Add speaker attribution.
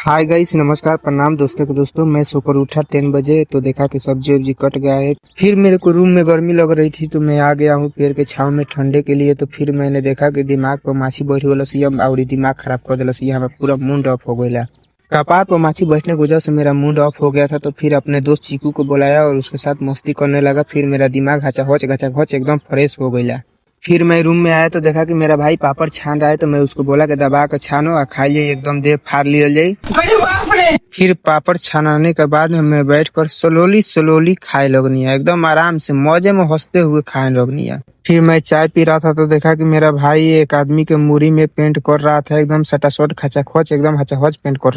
Speaker 1: Hi guys, नमस्कार, प्रणाम दोस्तों को। दोस्तों मैं सोकर उठा 10 बजे तो देखा कि सब्जी वब्जी कट गया है। फिर मेरे को रूम में गर्मी लग रही थी तो मैं आ गया हूँ पेड़ के छांव में ठंडे के लिए। तो फिर मैंने देखा कि दिमाग पर माछी बैठ गल और दिमाग खराब कर दिलस। हमें पूरा मूड ऑफ हो गया। कपार पर माछी बैठने की वजह से मेरा मूड ऑफ हो गया था। तो फिर अपने दोस्त चीकू को बुलाया और उसके साथ मस्ती करने लगा। फिर मेरा दिमाग घचा घच एकदम फ्रेश हो गया। फिर मैं रूम में आया तो देखा कि मेरा भाई पापड़ छान रहा है। तो मैं उसको बोला कि दबा के छानो और खाइए, एकदम देह फाड़ लिया जाए। फिर पापड़ छनाने के बाद में मैं बैठकर स्लोली स्लोली खाए लगनी है, एकदम आराम से मौजे में हंसते हुए खाए लगनी है। फिर मैं चाय पी रहा था तो देखा कि मेरा भाई एक आदमी के मूरी में पेंट कर रहा था, एकदम सटासट खचाखच एकदम हचाहच पेंट कर रहा।